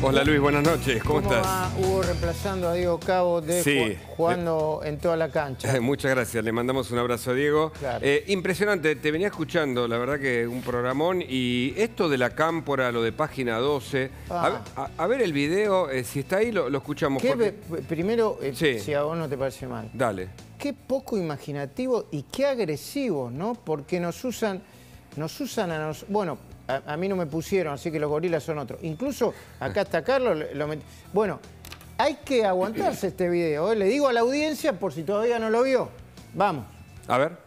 Hola Luis, buenas noches, ¿cómo estás? Va Hugo reemplazando a Diego Cabo jugando en toda la cancha? Muchas gracias, le mandamos un abrazo a Diego. Claro. Impresionante, te venía escuchando, la verdad que un programón. Y esto de la cámpora, lo de Página 12, a ver el video, si está ahí lo escuchamos. Primero, sí. Si a vos no te parece mal. Dale. Qué poco imaginativo y qué agresivos, ¿no? Porque nos usan a nosotros. Bueno, a mí no me pusieron, así que los gorilas son otros. Incluso acá está Carlos. Bueno, hay que aguantarse este video, ¿eh? Le digo a la audiencia por si todavía no lo vio. Vamos. A ver.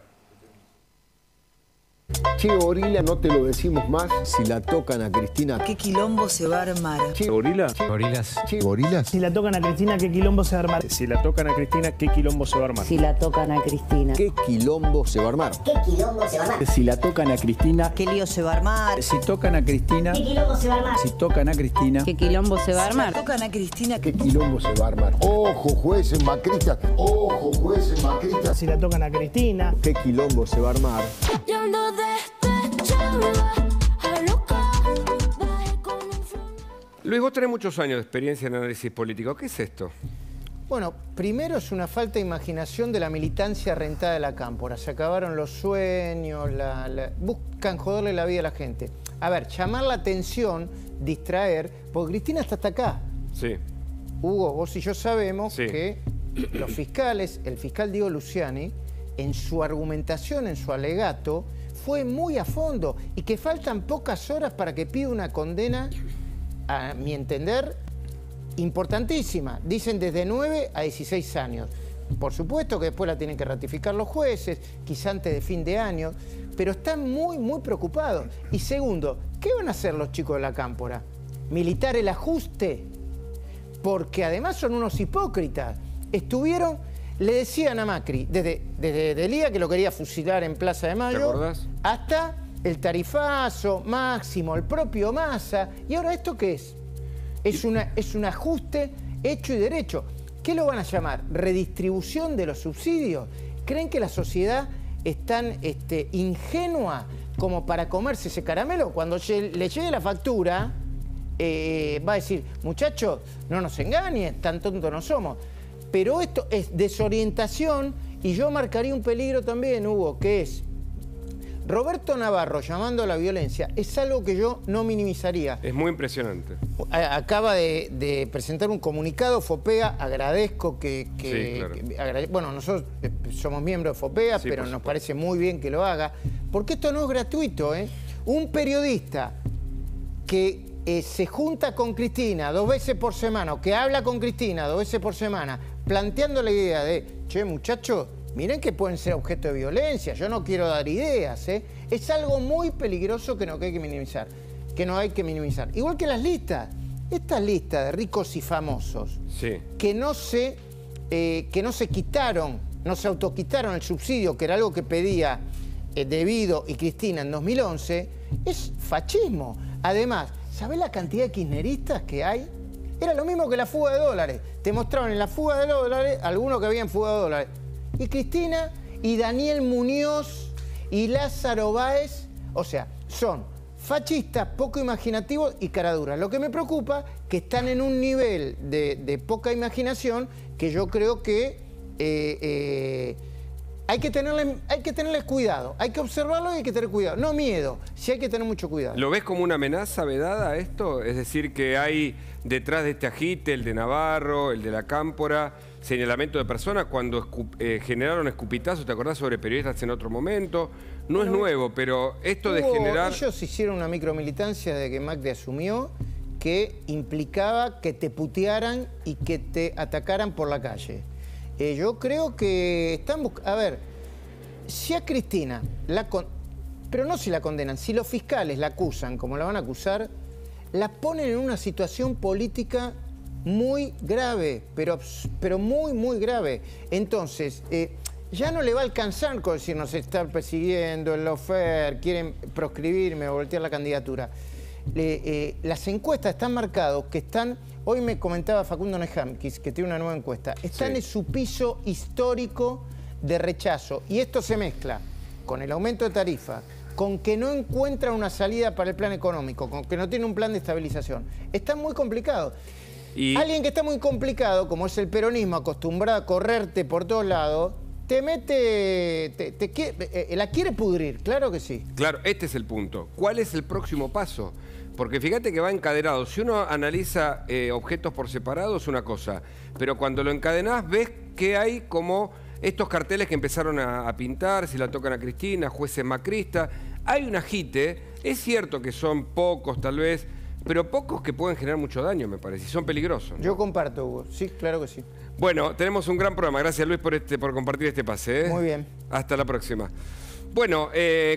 Che, gorila, no te lo decimos más. Si la tocan a Cristina... ¿Qué quilombo se va a armar? Che, gorila. Gorilas. Che, gorilas. Si la tocan a Cristina, ¿qué quilombo se va a armar? Si la tocan a Cristina, ¿qué quilombo se va a armar? Si la tocan a Cristina. ¿Qué quilombo se va a armar? ¿Qué quilombo se va a armar? Si la tocan a Cristina... ¿Qué lío se va a armar? Si tocan a Cristina... ¿Qué quilombo se va a armar? Si tocan a Cristina... ¿Qué quilombo se va a Si la armar? tocan a Cristina, ¿Qué quilombo se va a armar? Ojo, jueces macristas. Ojo, jueces macristas. Si la tocan a Cristina. ¿Qué quilombo se va a armar? Luis, vos tenés muchos años de experiencia en análisis político. ¿Qué es esto? Bueno, primero es una falta de imaginación de la militancia rentada de la cámpora. Se acabaron los sueños, buscan joderle la vida a la gente. A ver, llamar la atención, distraer, porque Cristina está hasta acá. Sí. Hugo, vos y yo sabemos Sí. que los fiscales, el fiscal Diego Luciani, en su argumentación, en su alegato, fue muy a fondo y que faltan pocas horas para que pida una condena, a mi entender, importantísima. Dicen desde 9 a 16 años. Por supuesto que después la tienen que ratificar los jueces, quizá antes de fin de año, pero están muy, muy preocupados. Y segundo, ¿qué van a hacer los chicos de la cámpora? ¿Militar el ajuste? Porque además son unos hipócritas. Le decían a Macri, desde el día que lo quería fusilar en Plaza de Mayo, ¿te acordás? Hasta el tarifazo, Máximo, el propio Massa. ¿Y ahora esto qué es? Es un ajuste hecho y derecho. ¿Qué lo van a llamar? ¿Redistribución de los subsidios? ¿Creen que la sociedad es tan ingenua como para comerse ese caramelo? Cuando le llegue la factura, va a decir, muchachos, no nos engañen, tan tontos no somos. Pero esto es desorientación y yo marcaría un peligro también, Hugo, que es Roberto Navarro llamando a la violencia. Es algo que yo no minimizaría. Es muy impresionante. Acaba de presentar un comunicado, FOPEA, agradezco Sí, claro. bueno, nosotros somos miembros de FOPEA, Sí, pero por nos supuesto. parece muy bien que lo haga, porque esto no es gratuito, ¿eh? Un periodista que se junta con Cristina 2 veces por semana, o que habla con Cristina 2 veces por semana, planteando la idea de, che, muchachos, miren que pueden ser objeto de violencia, yo no quiero dar ideas, ¿eh? Es algo muy peligroso que no hay que minimizar. Igual que las listas, estas listas de ricos y famosos, Sí. que no se autoquitaron el subsidio, que era algo que pedía Devido y Cristina en 2011, es fascismo. Además, ¿sabés la cantidad de kirchneristas que hay? Era lo mismo que la fuga de dólares. Te mostraban en la fuga de dólares algunos que habían fuga de dólares. Y Cristina y Daniel Muñoz y Lázaro Báez, o sea, son fascistas, poco imaginativos y caraduras. Lo que me preocupa que están en un nivel de poca imaginación que yo creo que hay que tenerles cuidado, hay que observarlo y hay que tener cuidado. No miedo, sí hay que tener mucho cuidado. ¿Lo ves como una amenaza vedada esto? Es decir, que hay detrás de este agite, el de Navarro, el de la cámpora, señalamiento de personas cuando generaron escupitazos, ¿te acordás? Sobre periodistas en otro momento. No es nuevo, pero esto de generar... Ellos hicieron una micromilitancia de que Macri asumió que implicaba que te putearan y que te atacaran por la calle. Yo creo que están buscando... A ver, si a Cristina, pero no si la condenan, si los fiscales la acusan como la van a acusar, la ponen en una situación política muy grave, pero muy, muy grave. Entonces, ya no le va a alcanzar con decir nos están persiguiendo, el lawfare, quieren proscribirme o voltear la candidatura. Las encuestas están marcadas, que están... Hoy me comentaba Facundo Nejamkis, que tiene una nueva encuesta. Están en su piso histórico de rechazo. Y esto se mezcla con el aumento de tarifa, con que no encuentran una salida para el plan económico, con que no tienen un plan de estabilización. Está muy complicado. Y... Alguien que está muy complicado, como es el peronismo, acostumbrado a correrte por todos lados, te mete, la quiere pudrir, claro que sí. Claro, este es el punto. ¿Cuál es el próximo paso? Porque fíjate que va encadenado. Si uno analiza objetos por separado es una cosa, pero cuando lo encadenás ves que hay como estos carteles que empezaron a pintar, si la tocan a Cristina, jueces macristas. Hay un agite, es cierto que son pocos tal vez, pero pocos que pueden generar mucho daño, me parece, y son peligrosos, ¿no? Yo comparto, Hugo. Sí, claro que sí. Bueno, tenemos un gran programa. Gracias, Luis, por compartir este pase, ¿eh? Muy bien. Hasta la próxima. Bueno,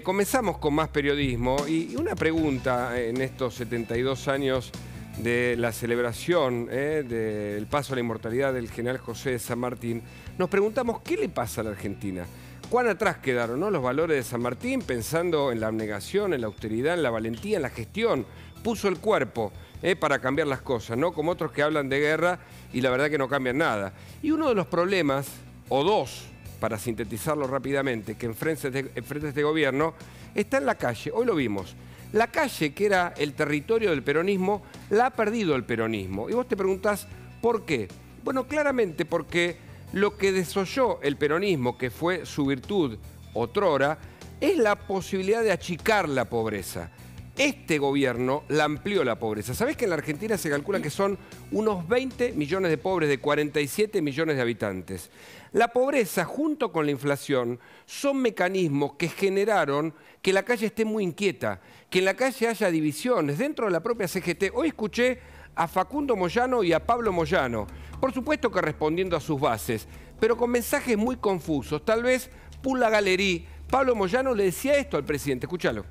comenzamos con más periodismo y una pregunta en estos 72 años de la celebración del paso a la inmortalidad del general José de San Martín. Nos preguntamos qué le pasa a la Argentina. ¿Cuán atrás quedaron, no, los valores de San Martín, pensando en la abnegación, en la austeridad, en la valentía, en la gestión? Puso el cuerpo para cambiar las cosas, ¿no? Como otros que hablan de guerra y la verdad que no cambian nada. Y uno de los problemas, o dos, para sintetizarlo rápidamente, que enfrenta este gobierno, está en la calle. Hoy lo vimos. La calle, que era el territorio del peronismo, la ha perdido el peronismo. Y vos te preguntás, ¿por qué? Bueno, claramente porque lo que desoyó el peronismo, que fue su virtud otrora, es la posibilidad de achicar la pobreza. Este gobierno la amplió la pobreza. ¿Sabés que en la Argentina se calcula que son unos 20 millones de pobres de 47 millones de habitantes? La pobreza, junto con la inflación, son mecanismos que generaron que la calle esté muy inquieta, que en la calle haya divisiones dentro de la propia CGT. Hoy escuché a Facundo Moyano y a Pablo Moyano, por supuesto que respondiendo a sus bases, pero con mensajes muy confusos. Tal vez Pula Galerí, Pablo Moyano le decía esto al presidente. Escúchalo.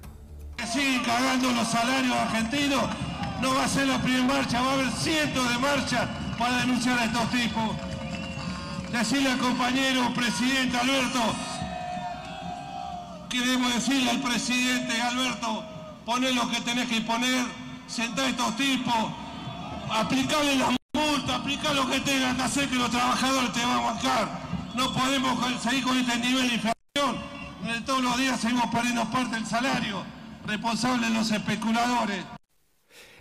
Siguen cagando los salarios argentinos, no va a ser la primera marcha, va a haber cientos de marchas para denunciar a estos tipos. Decirle al compañero presidente Alberto, queremos decirle al presidente Alberto, poné lo que tenés que poner, sentá a estos tipos, aplicarle las multas, aplicar lo que tengan que hacer, que los trabajadores te van a bancar. No podemos seguir con este nivel de inflación, todos los días seguimos perdiendo parte del salario. Responsables los especuladores.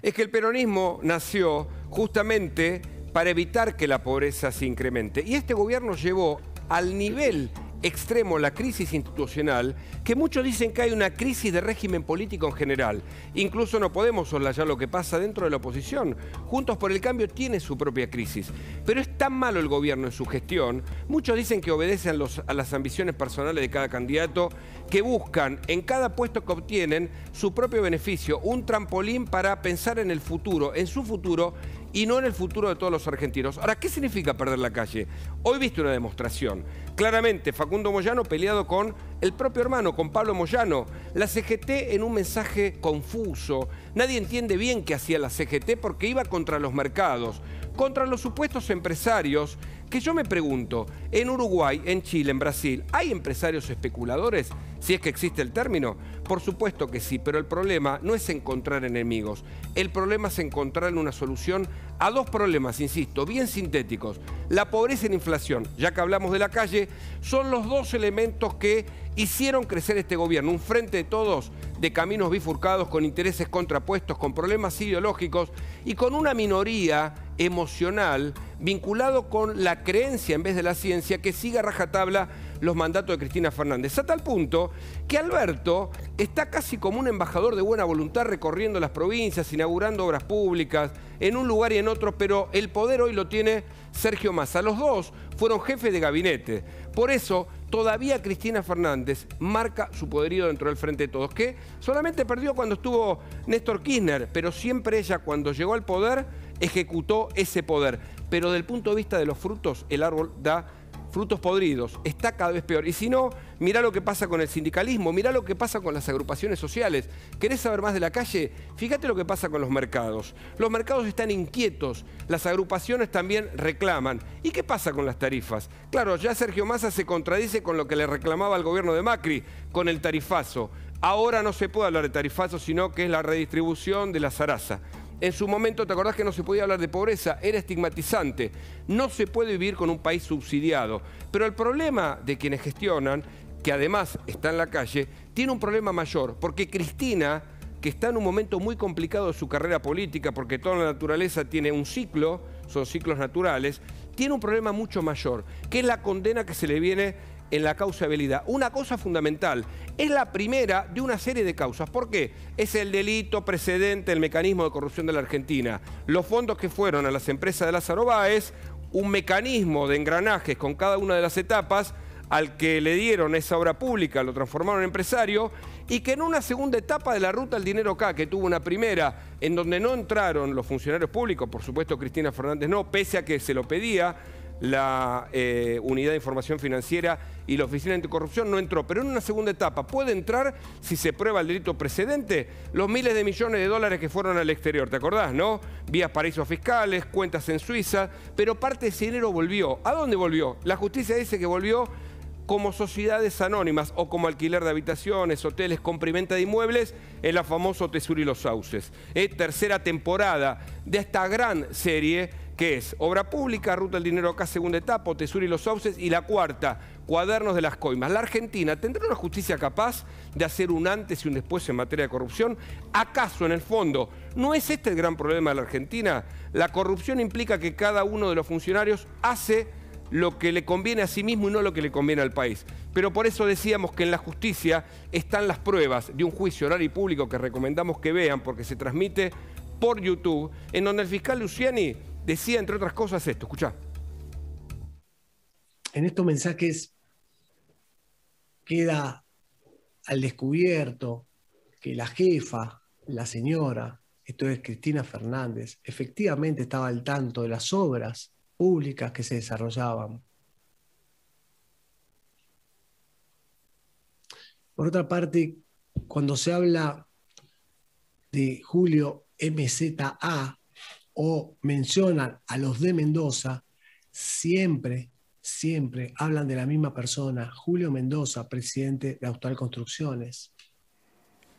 Es que el peronismo nació justamente para evitar que la pobreza se incremente. Y este gobierno llevó al nivel extremo la crisis institucional, que muchos dicen que hay una crisis de régimen político en general. Incluso no podemos soslayar lo que pasa dentro de la oposición. Juntos por el Cambio tiene su propia crisis. Pero es tan malo el gobierno en su gestión, muchos dicen que obedecen a las ambiciones personales de cada candidato, que buscan en cada puesto que obtienen su propio beneficio, un trampolín para pensar en el futuro, en su futuro, y no en el futuro de todos los argentinos. Ahora, ¿qué significa perder la calle? Hoy viste una demostración. Claramente, Facundo Moyano peleado con el propio hermano, con Pablo Moyano. La CGT en un mensaje confuso. Nadie entiende bien qué hacía la CGT porque iba contra los mercados, contra los supuestos empresarios, que yo me pregunto, en Uruguay, en Chile, en Brasil, ¿hay empresarios especuladores? Si es que existe el término. Por supuesto que sí, pero el problema no es encontrar enemigos. El problema es encontrar una solución a dos problemas, insisto, bien sintéticos. La pobreza y la inflación, ya que hablamos de la calle, son los dos elementos que hicieron crecer este gobierno. Un frente de todos, de caminos bifurcados, con intereses contrapuestos, con problemas ideológicos y con una minoría emocional vinculado con la creencia en vez de la ciencia que sigue a rajatabla los mandatos de Cristina Fernández. A tal punto que Alberto está casi como un embajador de buena voluntad recorriendo las provincias, inaugurando obras públicas en un lugar y en otro, pero el poder hoy lo tiene Sergio Massa. Los dos fueron jefes de gabinete. Por eso todavía Cristina Fernández marca su poderío dentro del Frente de Todos, que solamente perdió cuando estuvo Néstor Kirchner, pero siempre ella cuando llegó al poder ejecutó ese poder. Pero del punto de vista de los frutos, el árbol da frutos podridos, está cada vez peor. Y si no, mirá lo que pasa con el sindicalismo, mirá lo que pasa con las agrupaciones sociales. ¿Querés saber más de la calle? Fíjate lo que pasa con los mercados. Los mercados están inquietos, las agrupaciones también reclaman. ¿Y qué pasa con las tarifas? Claro, ya Sergio Massa se contradice con lo que le reclamaba al gobierno de Macri, con el tarifazo. Ahora no se puede hablar de tarifazo, sino que es la redistribución de la zaraza. En su momento, ¿te acordás que no se podía hablar de pobreza? Era estigmatizante. No se puede vivir con un país subsidiado. Pero el problema de quienes gestionan que además está en la calle, tiene un problema mayor, porque Cristina, que está en un momento muy complicado de su carrera política, porque toda la naturaleza tiene un ciclo, son ciclos naturales, tiene un problema mucho mayor, que es la condena que se le viene en la causa de Belida. Una cosa fundamental, es la primera de una serie de causas. ¿Por qué? Es el delito precedente, el mecanismo de corrupción de la Argentina. Los fondos que fueron a las empresas de Lázaro Báez, un mecanismo de engranajes con cada una de las etapas, al que le dieron esa obra pública, lo transformaron en empresario, y que en una segunda etapa de la ruta del dinero acá, que tuvo una primera, en donde no entraron los funcionarios públicos, por supuesto Cristina Fernández no, pese a que se lo pedía la Unidad de Información Financiera y la Oficina Anticorrupción, no entró. Pero en una segunda etapa puede entrar, si se prueba el delito precedente, los miles de millones de dólares que fueron al exterior, ¿te acordás, no? Vías paraísos fiscales, cuentas en Suiza, pero parte de ese dinero volvió. ¿A dónde volvió? La justicia dice que volvió como sociedades anónimas o como alquiler de habitaciones, hoteles, compra-venta de inmuebles, en la famosa Tesur y los Sauces. Tercera temporada de esta gran serie que es Obra Pública, Ruta del Dinero acá, segunda etapa, Tesur y los Sauces, y la cuarta, Cuadernos de las Coimas. ¿La Argentina tendrá una justicia capaz de hacer un antes y un después en materia de corrupción? ¿Acaso, en el fondo, no es este el gran problema de la Argentina? La corrupción implica que cada uno de los funcionarios hace lo que le conviene a sí mismo y no lo que le conviene al país. Pero por eso decíamos que en la justicia están las pruebas de un juicio oral y público que recomendamos que vean porque se transmite por YouTube, en donde el fiscal Luciani decía, entre otras cosas, esto. Escuchá. En estos mensajes queda al descubierto que la jefa, la señora, esto es Cristina Fernández, efectivamente estaba al tanto de las obras públicas que se desarrollaban. Por otra parte, cuando se habla de Julio MZA o mencionan a los de Mendoza, siempre hablan de la misma persona, Julio Mendoza, presidente de Austral Construcciones.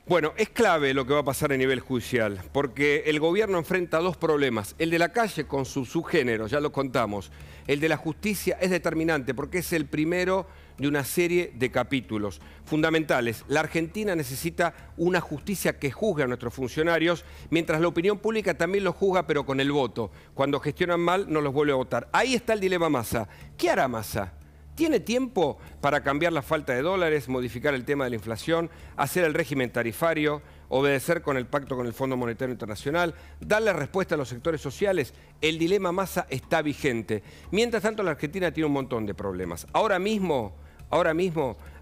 Bueno, es clave lo que va a pasar a nivel judicial, porque el gobierno enfrenta dos problemas. El de la calle con sus subgéneros, ya lo contamos. El de la justicia es determinante, porque es el primero de una serie de capítulos fundamentales. La Argentina necesita una justicia que juzgue a nuestros funcionarios, mientras la opinión pública también los juzga, pero con el voto. Cuando gestionan mal, no los vuelve a votar. Ahí está el dilema Massa. ¿Qué hará Massa? ¿Tiene tiempo para cambiar la falta de dólares, modificar el tema de la inflación, hacer el régimen tarifario, obedecer con el pacto con el Fondo Monetario Internacional, darle respuesta a los sectores sociales? El dilema Massa está vigente. Mientras tanto, la Argentina tiene un montón de problemas. Ahora mismo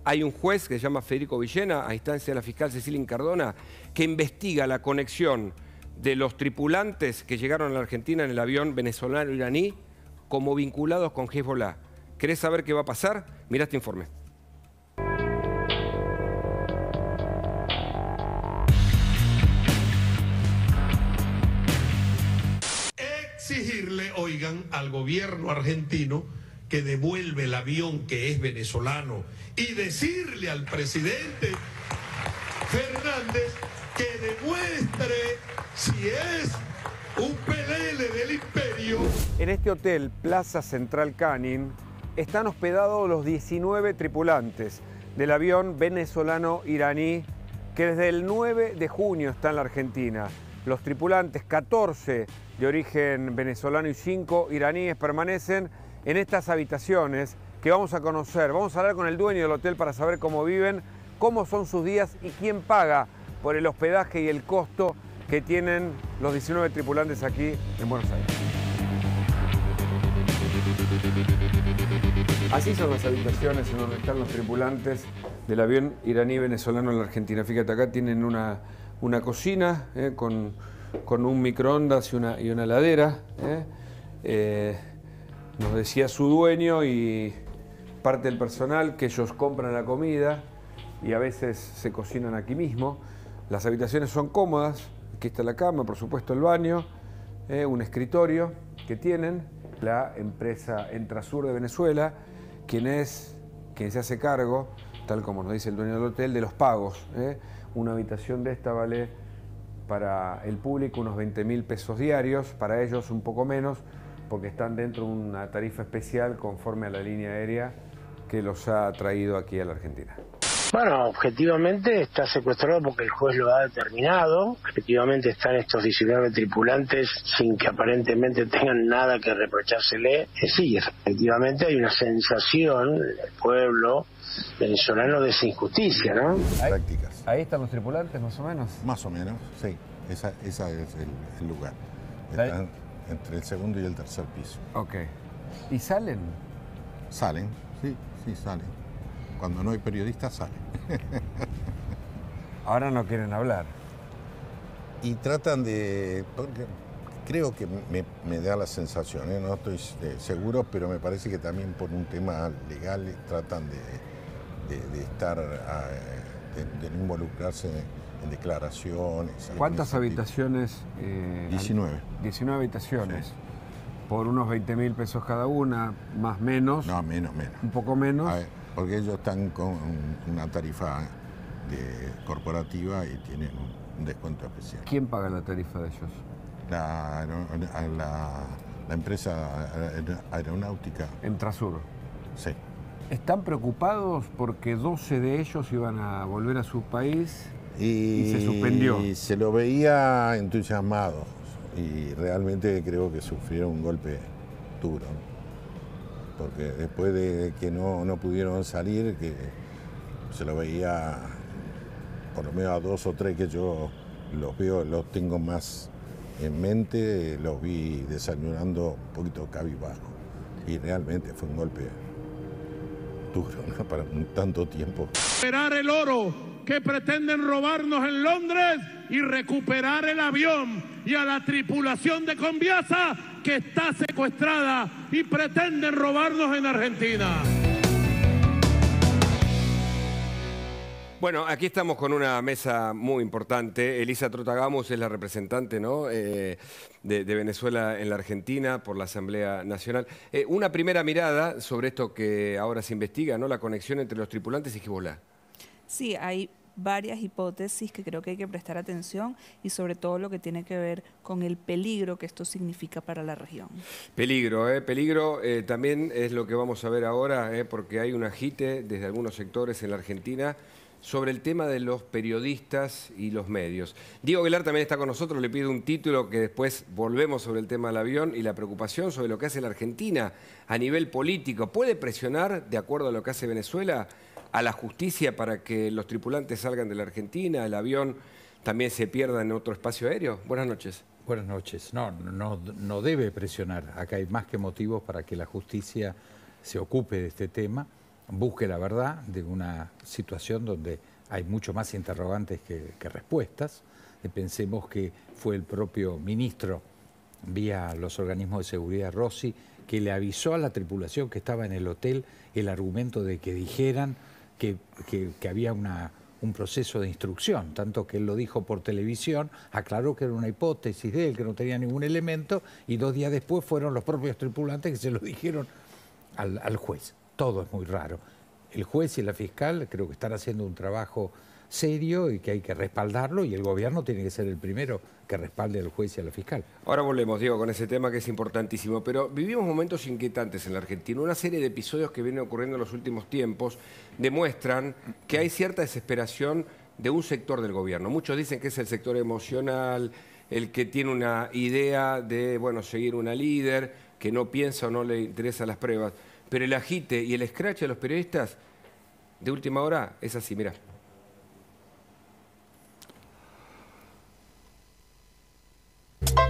hay un juez que se llama Federico Villena, a instancia de la fiscal Cecilia Incardona, que investiga la conexión de los tripulantes que llegaron a la Argentina en el avión venezolano-iraní como vinculados con Hezbollah. ¿Querés saber qué va a pasar? Mirá este informe. Exigirle, oigan, al gobierno argentino que devuelve el avión que es venezolano y decirle al presidente Fernández que demuestre si es un pelele del imperio. En este hotel, Plaza Central Canning, están hospedados los 19 tripulantes del avión venezolano-iraní que desde el 9 de junio está en la Argentina. Los tripulantes, 14 de origen venezolano y 5 iraníes, permanecen en estas habitaciones que vamos a conocer. Vamos a hablar con el dueño del hotel para saber cómo viven, cómo son sus días y quién paga por el hospedaje y el costo que tienen los 19 tripulantes aquí en Buenos Aires. Así son las habitaciones en donde están los tripulantes del avión iraní-venezolano en la Argentina. Fíjate, acá tienen una cocina con un microondas y una heladera. Nos decía su dueño y parte del personal que ellos compran la comida y a veces se cocinan aquí mismo. Las habitaciones son cómodas. Aquí está la cama, por supuesto el baño, un escritorio que tienen. La empresa Entrasur de Venezuela, quien se hace cargo, tal como nos dice el dueño del hotel, de los pagos. Una habitación de esta vale para el público unos 20.000 pesos diarios, para ellos un poco menos, porque están dentro de una tarifa especial conforme a la línea aérea que los ha traído aquí a la Argentina. Bueno, objetivamente está secuestrado porque el juez lo ha determinado. Efectivamente están estos 19 tripulantes sin que aparentemente tengan nada que reprochársele. Sí, efectivamente hay una sensación del pueblo venezolano de esa injusticia, ¿no? Prácticas. Ahí están los tripulantes, más o menos. Más o menos, sí. Esa es el lugar. Están entre el segundo y el tercer piso. Ok. ¿Y salen? Salen, sí, salen. Cuando no hay periodistas, salen. Ahora no quieren hablar. Y tratan de... Porque creo que me da la sensación, no estoy seguro, pero me parece que también por un tema legal tratan de estar, de no involucrarse en declaraciones. ¿Cuántas habitaciones? 19. 19 habitaciones. Sí. Por unos 20.000 pesos cada una, más menos. No, menos. Un poco menos. Porque ellos están con una tarifa corporativa y tienen un descuento especial. ¿Quién paga la tarifa de ellos? La empresa aeronáutica. Entrasur. Sí. ¿Están preocupados porque 12 de ellos iban a volver a su país y se suspendió? Y se lo veía entusiasmado y realmente creo que sufrieron un golpe duro, ¿no? Porque después de que no pudieron salir, que se lo veía, por lo menos a 2 o 3 que yo los tengo más en mente, los vi desayunando un poquito cabizbajo. Y realmente fue un golpe duro, ¿no? Para tanto tiempo. Recuperar el oro que pretenden robarnos en Londres y recuperar el avión y a la tripulación de Conviasa que está secuestrada y pretenden robarnos en Argentina. Bueno, aquí estamos con una mesa muy importante. Elisa Trotagamus es la representante, ¿no? de Venezuela en la Argentina por la Asamblea Nacional. Una primera mirada sobre esto que ahora se investiga, ¿no? La conexión entre los tripulantes y Hezbollah. Sí, hay varias hipótesis que creo que hay que prestar atención y sobre todo lo que tiene que ver con el peligro que esto significa para la región. Peligro, peligro también es lo que vamos a ver ahora, porque hay un agite desde algunos sectores en la Argentina sobre el tema de los periodistas y los medios. Diego Aguilar también está con nosotros, le pido un título que después volvemos sobre el tema del avión y la preocupación sobre lo que hace la Argentina a nivel político. ¿Puede presionar, de acuerdo a lo que hace Venezuela, a la justicia para que los tripulantes salgan de la Argentina, el avión también se pierda en otro espacio aéreo? Buenas noches. Buenas noches. No debe presionar. Acá hay más que motivos para que la justicia se ocupe de este tema, busque la verdad de una situación donde hay mucho más interrogantes que respuestas. Pensemos que fue el propio ministro, vía los organismos de seguridad Rossi, que le avisó a la tripulación que estaba en el hotel el argumento de que dijeran que había un proceso de instrucción, tanto que él lo dijo por televisión, aclaró que era una hipótesis de él, que no tenía ningún elemento, y 2 días después fueron los propios tripulantes que se lo dijeron al juez. Todo es muy raro. El juez y la fiscal creo que están haciendo un trabajo serio y que hay que respaldarlo, y el gobierno tiene que ser el primero que respalde al juez y a la fiscal. Ahora volvemos, Diego, con ese tema que es importantísimo, pero vivimos momentos inquietantes en la Argentina. Una serie de episodios que vienen ocurriendo en los últimos tiempos demuestran que hay cierta desesperación de un sector del gobierno. Muchos dicen que es el sector emocional, el que tiene una idea de, bueno, seguir una líder, que no piensa o no le interesan las pruebas. Pero el agite y el escrache de los periodistas de última hora es así, mirá.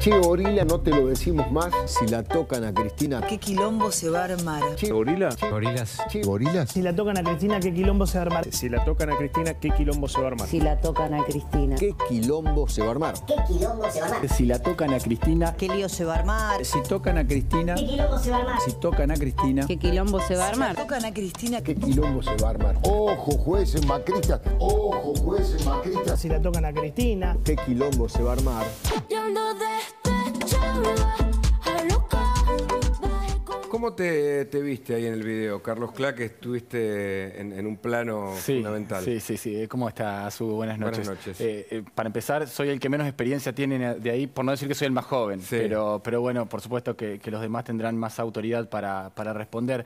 Che, Gorila, no te lo decimos más. Si la tocan a Cristina. ¿Qué quilombo se va a armar? Che, ¿Gorila? Gorilas. Che, Gorilas. Si la tocan a Cristina, ¿qué quilombo se va a armar? Si la tocan a Cristina, ¿qué quilombo se va a armar? Si la tocan a Cristina. ¿Qué quilombo se va a armar? ¿Qué quilombo se va a armar? Si la tocan a Cristina. ¿Qué lío se va a armar? Si tocan a Cristina. ¿Qué quilombo se va a armar? Si tocan a Cristina. ¿Qué quilombo se va a armar? Tocan a Cristina. ¿Qué quilombo se va a armar? Ojo, jueces macristas. Ojo, jueces macristas. Si la tocan a Cristina. ¿Qué quilombo se va a armar? ¿Cómo te viste ahí en el video, Carlos Clark, que estuviste en un plano fundamental? Sí. ¿Cómo está, Su? Buenas noches. Buenas noches. Para empezar, soy el que menos experiencia tiene de ahí, por no decir que soy el más joven, pero bueno, por supuesto que los demás tendrán más autoridad para responder.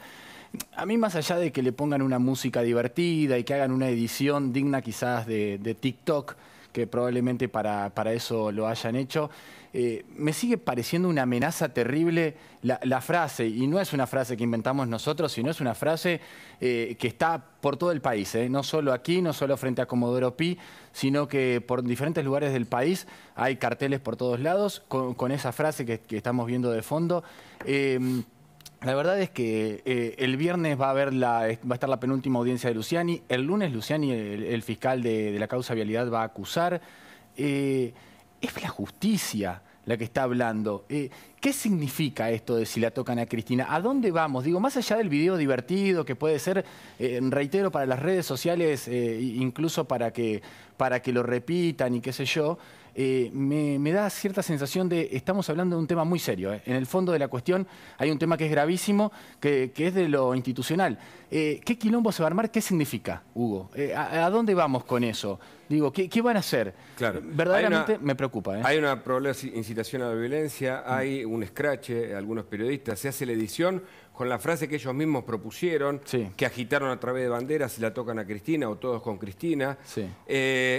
A mí, más allá de que le pongan una música divertida y que hagan una edición digna quizás de TikTok, que probablemente para eso lo hayan hecho, me sigue pareciendo una amenaza terrible la frase, y no es una frase que inventamos nosotros, sino es una frase que está por todo el país, no solo aquí, no solo frente a Comodoro Pi, sino que por diferentes lugares del país hay carteles por todos lados con esa frase que estamos viendo de fondo. La verdad es que el viernes va a estar la penúltima audiencia de Luciani. El lunes Luciani, el fiscal de la causa Vialidad, va a acusar. Es la justicia la que está hablando. ¿Qué significa esto de si la tocan a Cristina? ¿A dónde vamos? Digo, más allá del video divertido que puede ser, reitero, para las redes sociales, incluso para que lo repitan y qué sé yo, me da cierta sensación de estamos hablando de un tema muy serio. En el fondo de la cuestión hay un tema que es gravísimo, que es de lo institucional. ¿Qué quilombo se va a armar? ¿Qué significa, Hugo? ¿A dónde vamos con eso? Digo, ¿qué van a hacer? Claro. Verdaderamente me preocupa. Hay una probable incitación a la violencia, hay un escrache, algunos periodistas, se hace la edición con la frase que ellos mismos propusieron, que agitaron a través de banderas, si la tocan a Cristina o todos con Cristina. Sí.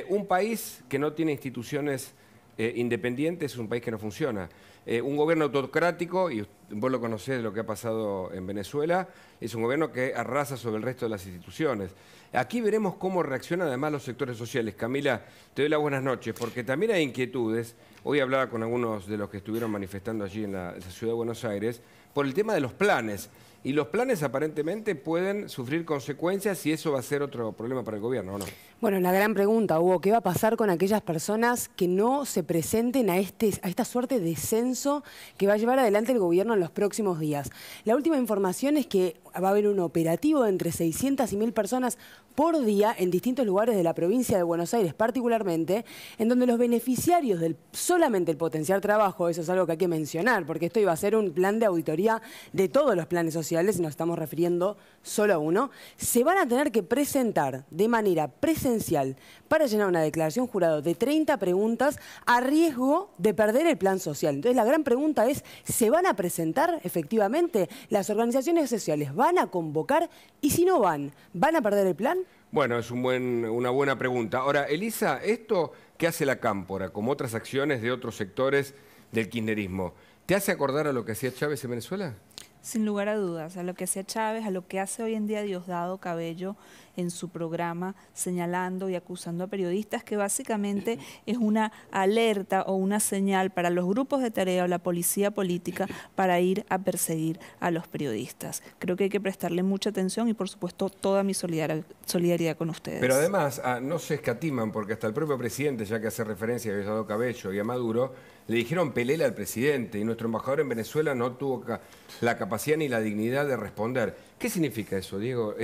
Un país que no tiene instituciones independientes es un país que no funciona. Un gobierno autocrático, y vos lo conocés de lo que ha pasado en Venezuela, es un gobierno que arrasa sobre el resto de las instituciones. Aquí veremos cómo reaccionan además los sectores sociales. Camila, te doy las buenas noches, porque también hay inquietudes. Hoy hablaba con algunos de los que estuvieron manifestando allí en la ciudad de Buenos Aires, por el tema de los planes. Y los planes aparentemente pueden sufrir consecuencias y eso va a ser otro problema para el gobierno, ¿o no? Bueno, la gran pregunta, Hugo, ¿qué va a pasar con aquellas personas que no se presenten a esta suerte de censo que va a llevar adelante el gobierno en los próximos días? La última información es que va a haber un operativo de entre 600 y 1000 personas por día en distintos lugares de la provincia de Buenos Aires particularmente, en donde los beneficiarios solamente el potenciar trabajo, eso es algo que hay que mencionar, porque esto iba a ser un plan de auditoría de todos los planes sociales, y nos estamos refiriendo solo a uno, se van a tener que presentar de manera presencial para llenar una declaración jurado de 30 preguntas a riesgo de perder el plan social. Entonces la gran pregunta es, ¿se van a presentar efectivamente? ¿Las organizaciones sociales van a convocar? Y si no van a perder el plan? Bueno, es una buena pregunta. Ahora, Elisa, ¿esto qué hace la Cámpora, como otras acciones de otros sectores del kirchnerismo, te hace acordar a lo que hacía Chávez en Venezuela? Sin lugar a dudas, a lo que hacía Chávez, a lo que hace hoy en día Diosdado Cabello en su programa, señalando y acusando a periodistas, que básicamente es una alerta o una señal para los grupos de tarea o la policía política para ir a perseguir a los periodistas. Creo que hay que prestarle mucha atención y, por supuesto, toda mi solidaridad con ustedes. Pero además, no se escatiman, porque hasta el propio presidente, ya que hace referencia a Diosdado Cabello y a Maduro, le dijeron pelela al presidente, y nuestro embajador en Venezuela no tuvo la capacidad ni la dignidad de responder. ¿Qué significa eso, Diego?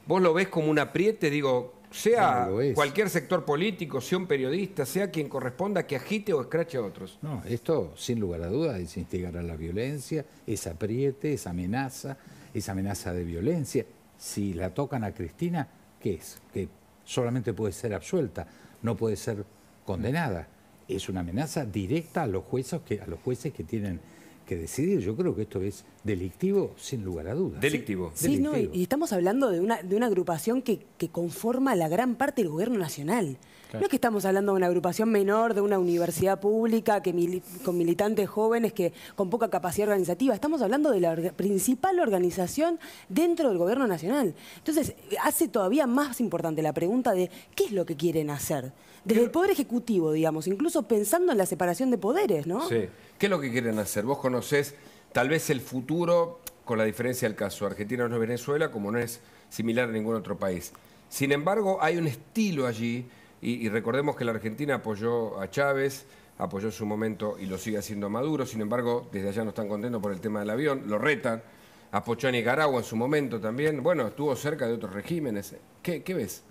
¿Vos lo ves como un apriete, digo, sea cualquier sector político, sea un periodista, sea quien corresponda, que agite o escrache a otros? No, esto sin lugar a dudas es instigar a la violencia, es apriete, es amenaza de violencia. Si la tocan a Cristina, ¿qué es? Que solamente puede ser absuelta, no puede ser condenada. Es una amenaza directa a los jueces que tienen que decidir. Yo creo que esto es delictivo sin lugar a dudas. Delictivo. Sí, delictivo. No, y estamos hablando de una agrupación que conforma la gran parte del gobierno nacional. Claro. No es que estamos hablando de una agrupación menor, de una universidad pública con militantes jóvenes con poca capacidad organizativa. Estamos hablando de la principal organización dentro del gobierno nacional. Entonces, hace todavía más importante la pregunta de ¿qué es lo que quieren hacer? Desde el Poder Ejecutivo, digamos, incluso pensando en la separación de poderes, ¿no? Sí. ¿Qué es lo que quieren hacer? Vos conocés tal vez el futuro, con la diferencia del caso. Argentina no es Venezuela, como no es similar a ningún otro país. Sin embargo, hay un estilo allí, y recordemos que la Argentina apoyó a Chávez, apoyó en su momento y lo sigue haciendo a Maduro. Sin embargo, desde allá no están contentos por el tema del avión, lo retan. Apoyó a Nicaragua en su momento también. Bueno, estuvo cerca de otros regímenes. ¿Qué ves?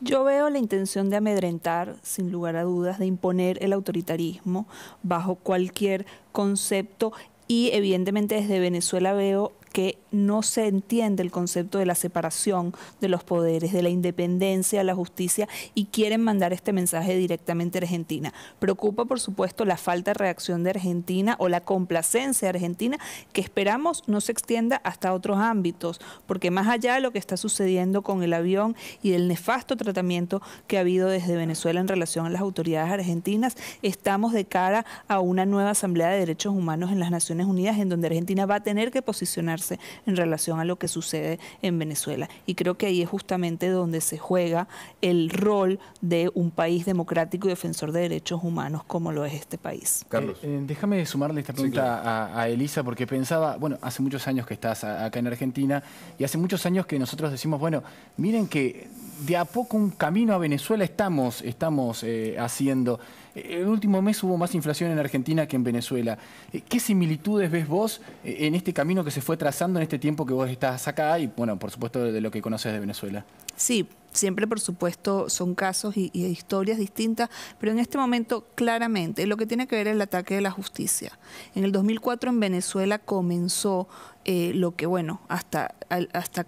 Yo veo la intención de amedrentar, sin lugar a dudas, de imponer el autoritarismo bajo cualquier concepto, y evidentemente desde Venezuela veo que no se entiende el concepto de la separación de los poderes, de la independencia de la justicia, y quieren mandar este mensaje directamente a Argentina. Preocupa, por supuesto, la falta de reacción de Argentina o la complacencia de Argentina, que esperamos no se extienda hasta otros ámbitos, porque más allá de lo que está sucediendo con el avión y del nefasto tratamiento que ha habido desde Venezuela en relación a las autoridades argentinas, estamos de cara a una nueva Asamblea de Derechos Humanos en las Naciones Unidas, en donde Argentina va a tener que posicionarse en relación a lo que sucede en Venezuela. Y creo que ahí es justamente donde se juega el rol de un país democrático y defensor de derechos humanos como lo es este país. Carlos. Déjame sumarle esta pregunta, sí, claro, a Elisa, porque pensaba, bueno, hace muchos años que estás acá en Argentina y hace muchos años que nosotros decimos, bueno, miren que de a poco un camino a Venezuela estamos haciendo. El último mes hubo más inflación en Argentina que en Venezuela. ¿Qué similitudes ves vos en este camino que se fue trazando en este tiempo que vos estás acá y, bueno, por supuesto, de lo que conoces de Venezuela? Sí, siempre, por supuesto, son casos y historias distintas, pero en este momento, claramente, lo que tiene que ver es el ataque de la justicia. En el 2004 en Venezuela comenzó lo que, bueno, hasta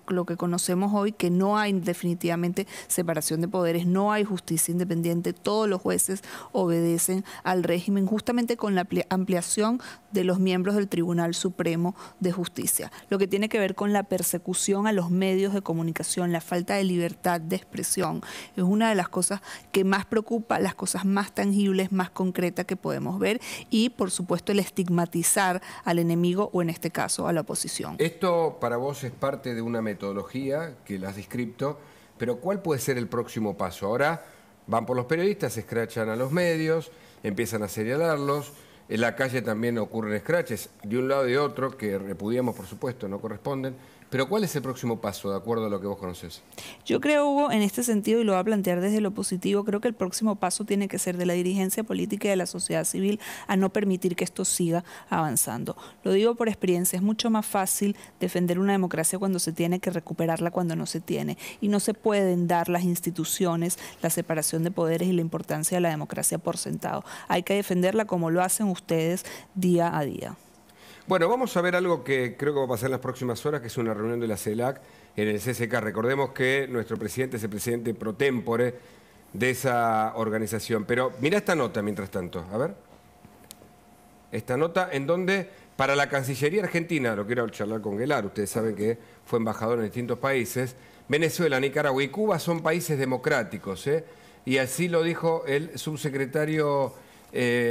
lo que conocemos hoy, que no hay definitivamente separación de poderes, no hay justicia independiente, todos los jueces obedecen al régimen, justamente con la ampliación de los miembros del Tribunal Supremo de Justicia. Lo que tiene que ver con la persecución a los medios de comunicación, la falta de libertad de expresión, es una de las cosas que más preocupa, las cosas más tangibles, más concretas que podemos ver, y por supuesto el estigmatizar al enemigo o en este caso a la oposición. Esto para vos es parte de una metodología que la has descrito, pero ¿cuál puede ser el próximo paso? Ahora van por los periodistas, se escrachan a los medios, empiezan a señalarlos, en la calle también ocurren escraches de un lado y de otro, que repudiamos por supuesto, no corresponden. Pero ¿cuál es el próximo paso, de acuerdo a lo que vos conocés? Yo creo, Hugo, en este sentido, y lo voy a plantear desde lo positivo, creo que el próximo paso tiene que ser de la dirigencia política y de la sociedad civil a no permitir que esto siga avanzando. Lo digo por experiencia, es mucho más fácil defender una democracia cuando se tiene que recuperarla cuando no se tiene. Y no se pueden dar las instituciones, la separación de poderes y la importancia de la democracia por sentado. Hay que defenderla como lo hacen ustedes día a día. Bueno, vamos a ver algo que creo que va a pasar en las próximas horas, que es una reunión de la CELAC en el CCK. Recordemos que nuestro presidente es el presidente pro tempore de esa organización. Pero mira esta nota mientras tanto, a ver. Esta nota en donde para la Cancillería Argentina, lo quiero charlar con Guelar, ustedes saben que fue embajador en distintos países, Venezuela, Nicaragua y Cuba son países democráticos, y así lo dijo el subsecretario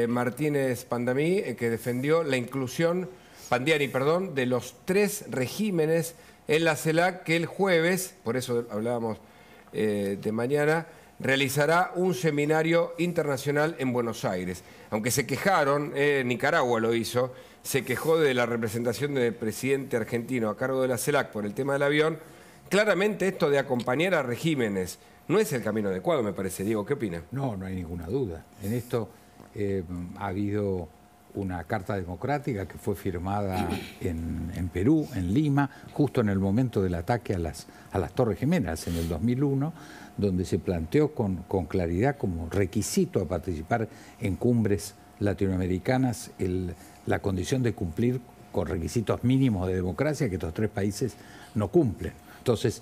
Martínez Pandamí, que defendió la inclusión Pandiani, perdón, de los 3 regímenes en la CELAC, que el jueves, por eso hablábamos de mañana, realizará un seminario internacional en Buenos Aires. Aunque se quejaron, Nicaragua lo hizo, se quejó de la representación del presidente argentino a cargo de la CELAC por el tema del avión. Claramente esto de acompañar a regímenes no es el camino adecuado, me parece. Diego, ¿qué opina? No, no hay ninguna duda. En esto ha habido una carta democrática que fue firmada en Perú, en Lima, justo en el momento del ataque a las Torres Gemelas en el 2001, donde se planteó con claridad como requisito a participar en cumbres latinoamericanas la condición de cumplir con requisitos mínimos de democracia que estos 3 países no cumplen. Entonces,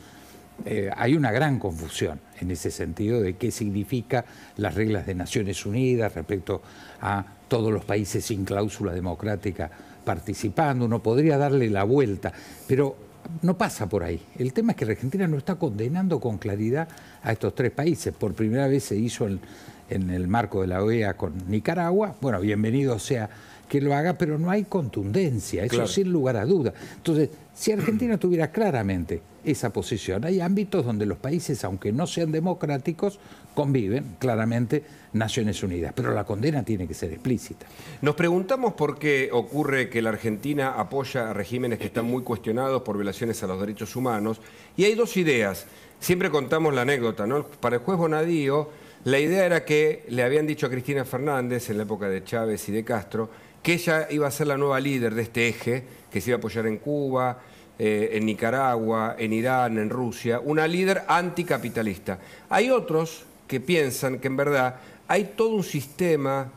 hay una gran confusión en ese sentido de qué significa las reglas de Naciones Unidas respecto a todos los países sin cláusula democrática participando. Uno podría darle la vuelta, pero no pasa por ahí. El tema es que la Argentina no está condenando con claridad a estos 3 países. Por primera vez se hizo en el marco de la OEA con Nicaragua. Bueno, bienvenido sea que lo haga, pero no hay contundencia, eso claro, sin lugar a duda. Entonces, si Argentina tuviera claramente esa posición, hay ámbitos donde los países, aunque no sean democráticos, conviven claramente Naciones Unidas, pero la condena tiene que ser explícita. Nos preguntamos por qué ocurre que la Argentina apoya a regímenes que están muy cuestionados por violaciones a los derechos humanos, y hay 2 ideas. Siempre contamos la anécdota, ¿no? Para el juez Bonadío, la idea era que le habían dicho a Cristina Fernández, en la época de Chávez y de Castro, que ella iba a ser la nueva líder de este eje, que se iba a apoyar en Cuba, en Nicaragua, en Irán, en Rusia, una líder anticapitalista. Hay otros que piensan que en verdad hay todo un sistema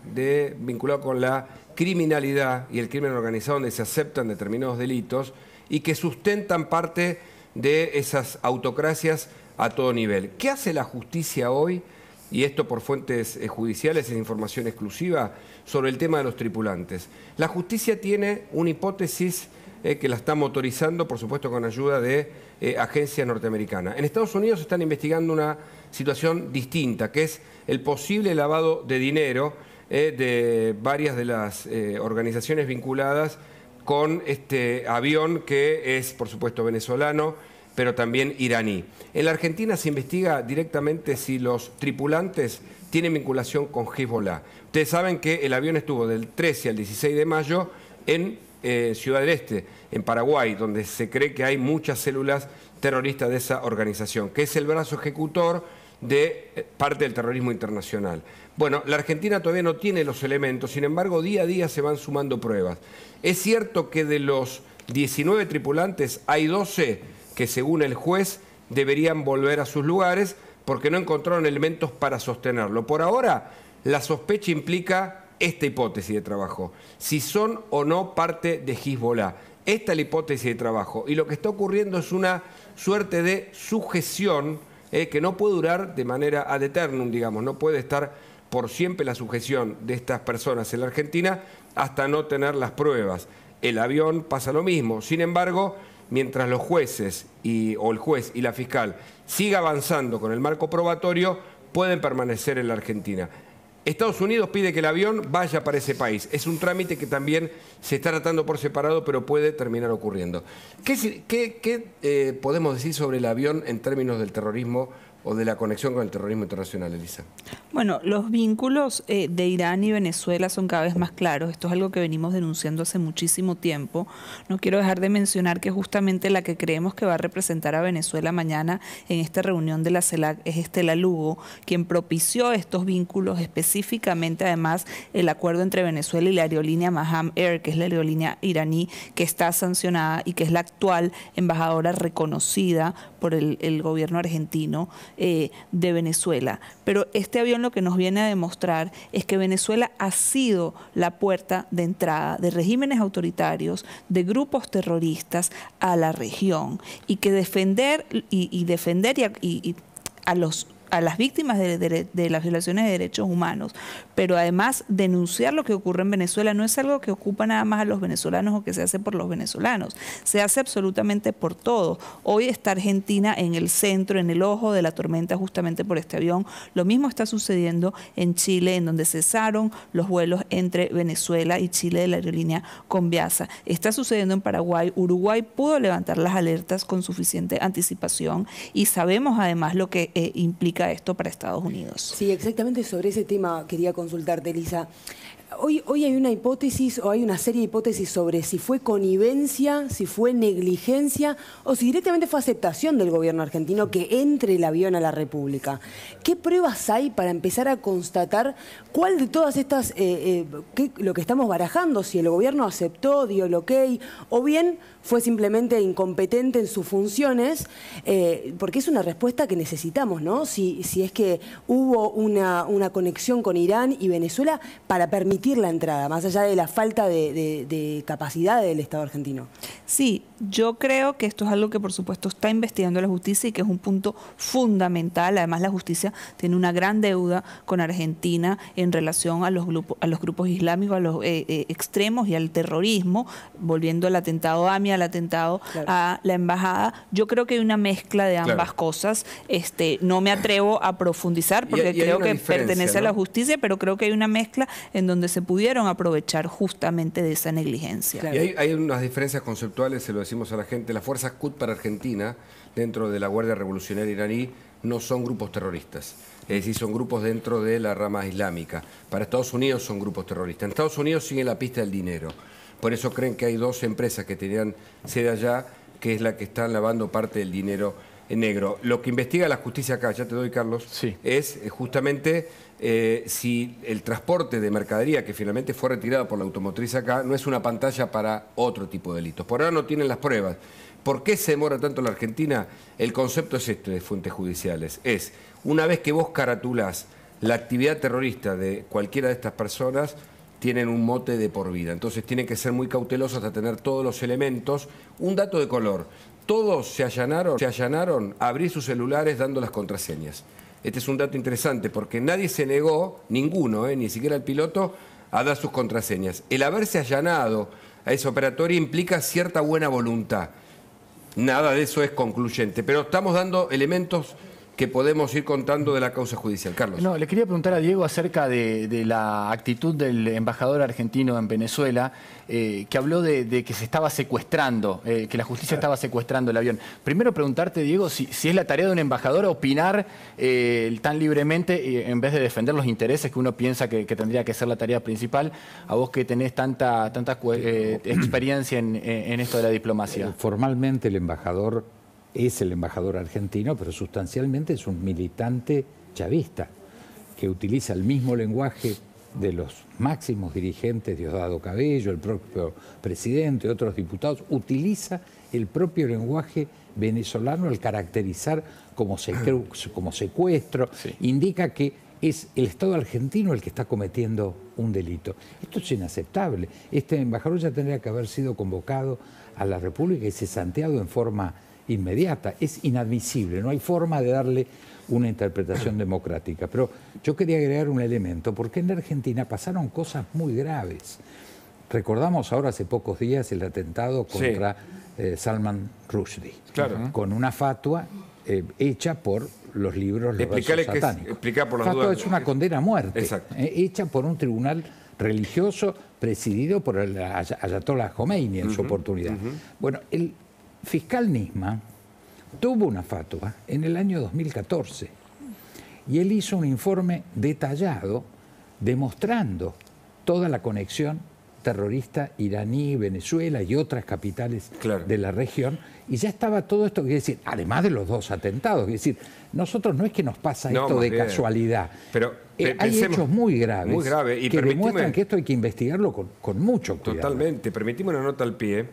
vinculado con la criminalidad y el crimen organizado donde se aceptan determinados delitos y que sustentan parte de esas autocracias a todo nivel. ¿Qué hace la justicia hoy? Y esto por fuentes judiciales, es información exclusiva, sobre el tema de los tripulantes. La justicia tiene una hipótesis que la está motorizando, por supuesto con ayuda de agencias norteamericanas. En Estados Unidos están investigando una situación distinta, que es el posible lavado de dinero de varias de las organizaciones vinculadas con este avión que es, por supuesto, venezolano, pero también iraní. En la Argentina se investiga directamente si los tripulantes tienen vinculación con Hezbollah. Ustedes saben que el avión estuvo del 13 al 16 de mayo en Ciudad del Este, en Paraguay, donde se cree que hay muchas células terroristas de esa organización, que es el brazo ejecutor de parte del terrorismo internacional. Bueno, la Argentina todavía no tiene los elementos, sin embargo, día a día se van sumando pruebas. Es cierto que de los 19 tripulantes hay 12 que según el juez deberían volver a sus lugares porque no encontraron elementos para sostenerlo. Por ahora, la sospecha implica esta hipótesis de trabajo, si son o no parte de Hezbollah. Esta es la hipótesis de trabajo y lo que está ocurriendo es una suerte de sujeción que no puede durar de manera ad eternum, digamos, no puede estar por siempre la sujeción de estas personas en la Argentina hasta no tener las pruebas. El avión pasa lo mismo, sin embargo, mientras los jueces o el juez y la fiscal siga avanzando con el marco probatorio, pueden permanecer en la Argentina. Estados Unidos pide que el avión vaya para ese país. Es un trámite que también se está tratando por separado, pero puede terminar ocurriendo. ¿Qué podemos decir sobre el avión en términos del terrorismo o de la conexión con el terrorismo internacional, Elisa? Bueno, los vínculos de Irán y Venezuela son cada vez más claros. Esto es algo que venimos denunciando hace muchísimo tiempo. No quiero dejar de mencionar que justamente la que creemos que va a representar a Venezuela mañana en esta reunión de la CELAC es Estela Lugo, quien propició estos vínculos, específicamente además el acuerdo entre Venezuela y la aerolínea Maham Air, que es la aerolínea iraní que está sancionada y que es la actual embajadora reconocida por el gobierno argentino de Venezuela. Pero este avión lo que nos viene a demostrar es que Venezuela ha sido la puerta de entrada de regímenes autoritarios, de grupos terroristas a la región, y que defender a las víctimas de las violaciones de derechos humanos, pero además denunciar lo que ocurre en Venezuela no es algo que ocupa nada más a los venezolanos o que se hace por los venezolanos, se hace absolutamente por todos. Hoy está Argentina en el centro, en el ojo de la tormenta justamente por este avión. Lo mismo está sucediendo en Chile, en donde cesaron los vuelos entre Venezuela y Chile de la aerolínea Conviasa. Está sucediendo en Paraguay. Uruguay pudo levantar las alertas con suficiente anticipación y sabemos además lo que implica esto para Estados Unidos. Sí, exactamente sobre ese tema quería consultarte, Elisa. Hoy hay una hipótesis o hay una serie de hipótesis sobre si fue connivencia, si fue negligencia o si directamente fue aceptación del gobierno argentino que entre el avión a la República. ¿Qué pruebas hay para empezar a constatar cuál de todas estas, lo que estamos barajando, si el gobierno aceptó, dio el ok, o bien fue simplemente incompetente en sus funciones? Porque es una respuesta que necesitamos, ¿no? Si es que hubo una conexión con Irán y Venezuela para permitir la entrada, más allá de la falta de capacidad del Estado argentino. Sí, yo creo que esto es algo que por supuesto está investigando la justicia y que es un punto fundamental. Además, la justicia tiene una gran deuda con Argentina en relación a los grupos islámicos, a los extremos y al terrorismo, volviendo al atentado AMIA, al atentado a la embajada. Yo creo que hay una mezcla de ambas cosas. No me atrevo a profundizar porque creo que pertenece a la justicia, pero creo que hay una mezcla en donde se pudieron aprovechar justamente de esa negligencia. Y hay unas diferencias conceptuales, se lo decimos a la gente. Las fuerzas Quds para Argentina, dentro de la Guardia Revolucionaria iraní, no son grupos terroristas. Es decir, son grupos dentro de la rama islámica. Para Estados Unidos son grupos terroristas. En Estados Unidos siguen la pista del dinero. Por eso creen que hay dos empresas que tenían sede allá, que es la que están lavando parte del dinero en negro. Lo que investiga la justicia acá, ya te doy, Carlos, es justamente si el transporte de mercadería que finalmente fue retirado por la automotriz acá no es una pantalla para otro tipo de delitos. Por ahora no tienen las pruebas. ¿Por qué se demora tanto la Argentina? El concepto es este de fuentes judiciales. Es, una vez que vos caratulás la actividad terrorista de cualquiera de estas personas, tienen un mote de por vida. Entonces tienen que ser muy cautelosos hasta tener todos los elementos. Un dato de color. Todos se allanaron a abrir sus celulares dando las contraseñas. Este es un dato interesante porque nadie se negó, ninguno, ni siquiera el piloto, a dar sus contraseñas. El haberse allanado a esa operatoria implica cierta buena voluntad. Nada de eso es concluyente, pero estamos dando elementos que podemos ir contando de la causa judicial. Carlos. No, le quería preguntar a Diego acerca de la actitud del embajador argentino en Venezuela, que habló de que se estaba secuestrando, que la justicia estaba secuestrando el avión. Primero preguntarte, Diego, si es la tarea de un embajador opinar tan libremente en vez de defender los intereses que uno piensa que tendría que ser la tarea principal, a vos que tenés tanta experiencia en esto de la diplomacia. Formalmente el embajador es el embajador argentino, pero sustancialmente es un militante chavista que utiliza el mismo lenguaje de los máximos dirigentes, Diosdado Cabello, el propio presidente, otros diputados, utiliza el propio lenguaje venezolano al caracterizar como secuestro, sí. Indica que es el Estado argentino el que está cometiendo un delito. Esto es inaceptable. Este embajador ya tendría que haber sido convocado a la República y cesanteado en forma inmediata. Es inadmisible, no hay forma de darle una interpretación democrática. Pero yo quería agregar un elemento, porque en la Argentina pasaron cosas muy graves. Recordamos ahora hace pocos días el atentado contra Salman Rushdie, claro, con una fatua hecha por los libros Los Versos Satánicos. Por las fatua dudas. Es una condena a muerte, exacto, hecha por un tribunal religioso presidido por el Ayatollah Khomeini en su oportunidad. Bueno, el fiscal Nisman tuvo una fatua en el año 2014 y él hizo un informe detallado demostrando toda la conexión terrorista iraní, Venezuela y otras capitales de la región, y ya estaba todo esto, quiere decir, además de los dos atentados, es decir, nosotros no es que nos pasa esto de casualidad, pero hay hechos muy graves y que demuestran que esto hay que investigarlo con mucho cuidado. Totalmente. Permitime una nota al pie,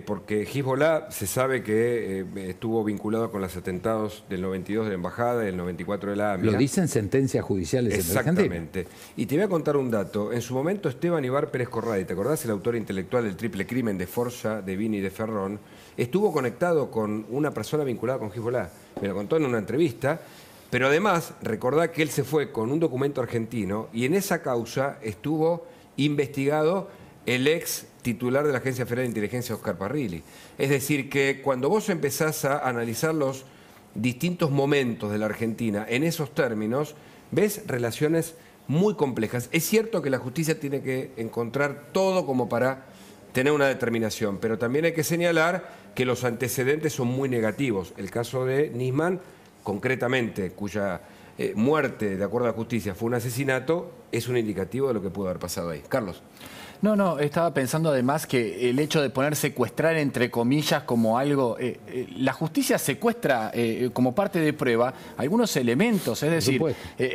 porque Hezbollah se sabe que estuvo vinculado con los atentados del 92 de la Embajada y del 94 de la AMIA. Lo dicen sentencias judiciales en Argentina. Exactamente. Y te voy a contar un dato. En su momento Esteban Ibar Pérez Corradi, ¿te acordás? El autor intelectual del triple crimen de Forja, de Vini y de Ferrón, estuvo conectado con una persona vinculada con Hezbollah. Me lo contó en una entrevista. Pero además, recordá que él se fue con un documento argentino y en esa causa estuvo investigado el ex titular de la Agencia Federal de Inteligencia, Oscar Parrilli. Es decir, que cuando vos empezás a analizar los distintos momentos de la Argentina en esos términos, ves relaciones muy complejas. Es cierto que la justicia tiene que encontrar todo como para tener una determinación, pero también hay que señalar que los antecedentes son muy negativos. El caso de Nisman, concretamente, cuya muerte, de acuerdo a la justicia, fue un asesinato, es un indicativo de lo que pudo haber pasado ahí. Carlos. No, estaba pensando además que el hecho de poner secuestrar entre comillas como algo... la justicia secuestra como parte de prueba algunos elementos, es decir,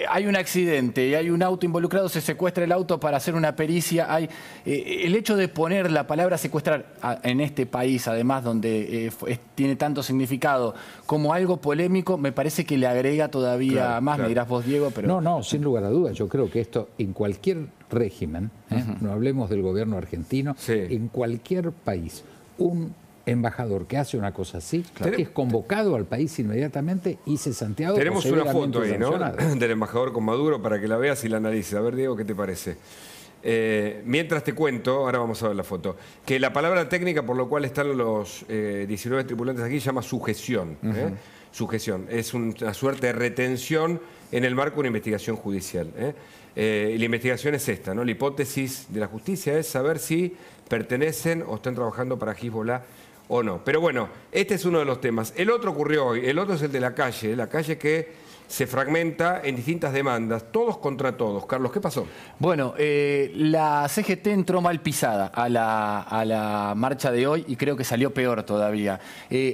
hay un accidente y hay un auto involucrado, se secuestra el auto para hacer una pericia. El hecho de poner la palabra secuestrar en este país, además donde tiene tanto significado, como algo polémico, me parece que le agrega todavía más, me dirás vos, Diego, pero... No, sin lugar a dudas, yo creo que esto en cualquier régimen, no hablemos del gobierno argentino, en cualquier país, un embajador que hace una cosa así, es convocado al país inmediatamente y cesanteado. Tenemos una foto ahí, ¿no? Del embajador con Maduro para que la veas y la analices. A ver, Diego, ¿qué te parece? Mientras te cuento, ahora vamos a ver la foto, que la palabra técnica por lo cual están los 19 tripulantes aquí se llama sujeción. Sujeción, es una suerte de retención en el marco de una investigación judicial. Y la investigación es esta, ¿no? La hipótesis de la justicia es saber si pertenecen o están trabajando para Hezbollah o no. Pero bueno, este es uno de los temas. El otro ocurrió hoy, el otro es el de la calle que se fragmenta en distintas demandas, todos contra todos. Carlos, ¿qué pasó? Bueno, la CGT entró mal pisada a la marcha de hoy y creo que salió peor todavía.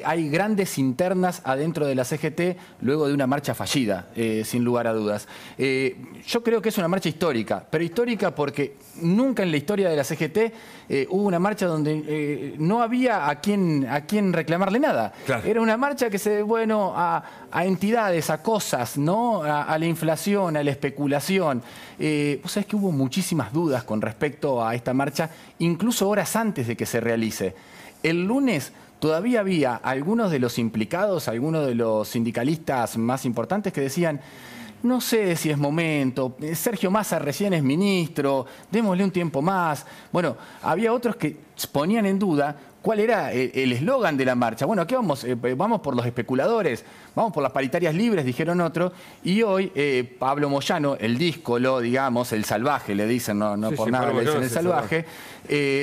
Hay grandes internas adentro de la CGT luego de una marcha fallida, sin lugar a dudas. Yo creo que es una marcha histórica, pero histórica porque nunca en la historia de la CGT hubo una marcha donde no había a quién reclamarle nada. Era una marcha que se a entidades, a cosas, dudas, ¿no? A la inflación, a la especulación. Vos sabés que hubo muchísimas dudas con respecto a esta marcha, incluso horas antes de que se realice. El lunes todavía había algunos de los implicados, algunos de los sindicalistas más importantes que decían: no sé si es momento, Sergio Massa recién es ministro, démosle un tiempo más. Bueno, había otros que ponían en duda cuál era el eslogan de la marcha. Bueno, ¿qué vamos? Vamos por los especuladores, vamos por las paritarias libres, dijeron otros. Y hoy Pablo Moyano, el díscolo, digamos, el salvaje, le dicen, no sí, por sí, nada le dicen el salvaje,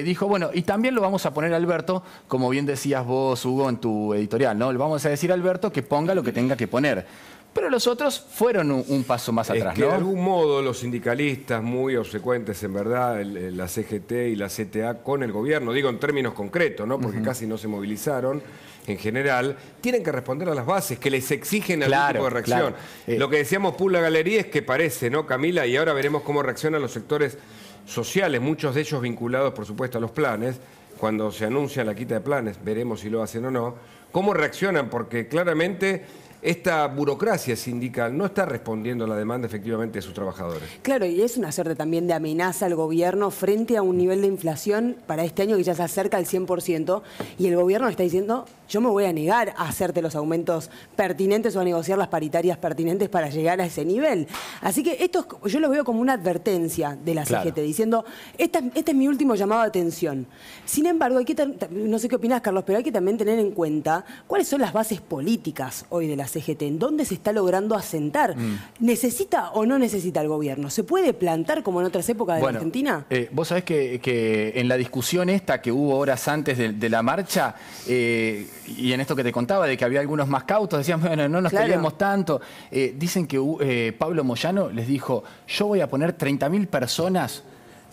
dijo, bueno, y también lo vamos a poner a Alberto, como bien decías vos, Hugo, en tu editorial, ¿no? Le vamos a decir a Alberto que ponga lo que tenga que poner. Pero los otros fueron un paso más atrás, que ¿no? De algún modo los sindicalistas muy obsecuentes, en verdad, la CGT y la CTA con el gobierno, digo en términos concretos, ¿no? Porque casi no se movilizaron en general, tienen que responder a las bases que les exigen algún tipo de reacción. Claro. Lo que decíamos Pula Galería es que parece, ¿no, Camila? Y ahora veremos cómo reaccionan los sectores sociales, muchos de ellos vinculados, por supuesto, a los planes. Cuando se anuncia la quita de planes, veremos si lo hacen o no. ¿Cómo reaccionan? Porque claramente esta burocracia sindical no está respondiendo a la demanda efectivamente de sus trabajadores. Claro, y es una suerte también de amenaza al gobierno frente a un nivel de inflación para este año que ya se acerca al 100%, y el gobierno está diciendo: yo me voy a negar a hacerte los aumentos pertinentes o a negociar las paritarias pertinentes para llegar a ese nivel. Así que esto yo lo veo como una advertencia de la CGT, diciendo: este es mi último llamado de atención. Sin embargo, hay que no sé qué opinás, Carlos, pero hay que también tener en cuenta cuáles son las bases políticas hoy de la CGT, en dónde se está logrando asentar. ¿Necesita o no necesita el gobierno? ¿Se puede plantar como en otras épocas de la Argentina? Vos sabés que en la discusión esta que hubo horas antes de la marcha, y en esto que te contaba de que había algunos más cautos, decían, bueno, no nos peleemos tanto. Dicen que Pablo Moyano les dijo: yo voy a poner 30.000 personas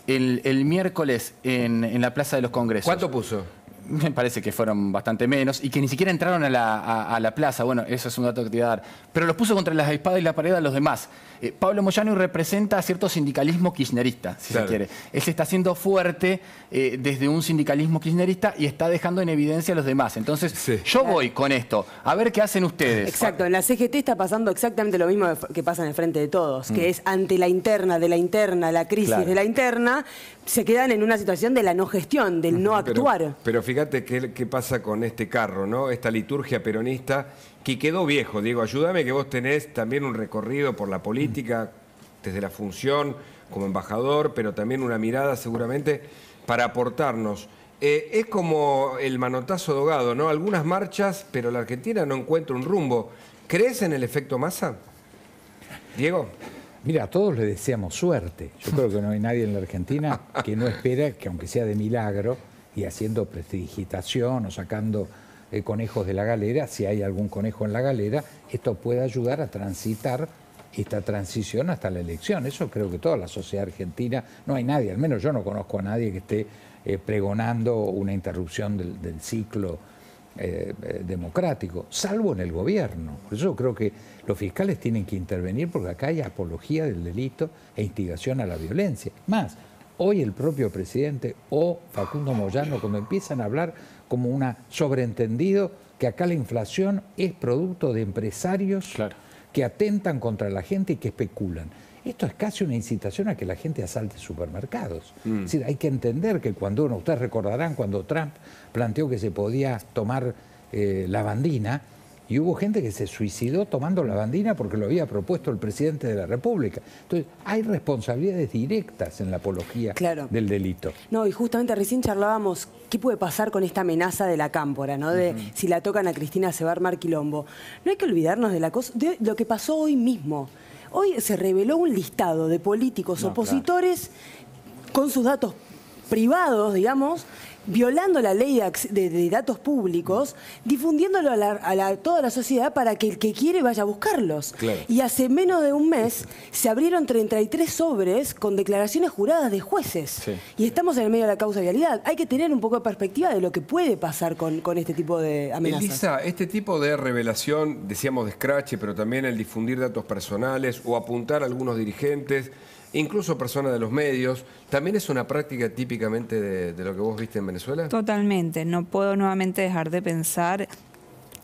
el miércoles en la Plaza de los Congresos. ¿Cuánto puso? Me parece que fueron bastante menos y que ni siquiera entraron a la plaza. Bueno, eso es un dato que te voy a dar. Pero los puso contra la espada y la pared a los demás. Pablo Moyano representa cierto sindicalismo kirchnerista, si se quiere. Él se está haciendo fuerte desde un sindicalismo kirchnerista y está dejando en evidencia a los demás. Entonces, yo voy con esto. A ver qué hacen ustedes. Exacto. En la CGT está pasando exactamente lo mismo que pasa en el Frente de Todos, que es ante la interna de la interna, la crisis de la interna, se quedan en una situación de la no gestión, del no actuar. Pero fíjate qué pasa con este carro, ¿no? Esta liturgia peronista que quedó viejo. Diego, ayúdame, que vos tenés también un recorrido por la política, desde la función como embajador, pero también una mirada seguramente para aportarnos. Es como el manotazo de ahogado, ¿no? Algunas marchas, pero la Argentina no encuentra un rumbo. ¿Crees en el efecto Massa? Diego. Mira, a todos le deseamos suerte. Yo creo que no hay nadie en la Argentina que no espera que, aunque sea de milagro, y haciendo prestidigitación o sacando conejos de la galera, si hay algún conejo en la galera, esto puede ayudar a transitar esta transición hasta la elección. Eso creo que toda la sociedad argentina, no hay nadie, al menos yo no conozco a nadie que esté pregonando una interrupción del ciclo democrático, salvo en el gobierno. Por eso creo que los fiscales tienen que intervenir, porque acá hay apología del delito e instigación a la violencia. Más, hoy el propio presidente o Facundo Moyano, cuando empiezan a hablar como una sobreentendido que acá la inflación es producto de empresarios que atentan contra la gente y que especulan. Esto es casi una incitación a que la gente asalte supermercados. Es decir, hay que entender que cuando ustedes recordarán cuando Trump planteó que se podía tomar lavandina, y hubo gente que se suicidó tomando lavandina porque lo había propuesto el presidente de la República. Entonces, hay responsabilidades directas en la apología del delito. No, y justamente recién charlábamos qué puede pasar con esta amenaza de la cámpora, ¿no? De si la tocan a Cristina se va a armar quilombo. No hay que olvidarnos de lo que pasó hoy mismo. Hoy se reveló un listado de políticos opositores con sus datos privados, digamos, violando la ley de datos públicos, difundiéndolo a toda la sociedad para que el que quiere vaya a buscarlos. Y hace menos de un mes se abrieron 33 sobres con declaraciones juradas de jueces. Y estamos en el medio de la causabilidad. Hay que tener un poco de perspectiva de lo que puede pasar con este tipo de amenazas. Elisa, este tipo de revelación, decíamos de escrache, pero también el difundir datos personales o apuntar a algunos dirigentes, incluso personas de los medios, ¿también es una práctica típicamente de lo que vos viste en Venezuela? Totalmente. No puedo nuevamente dejar de pensar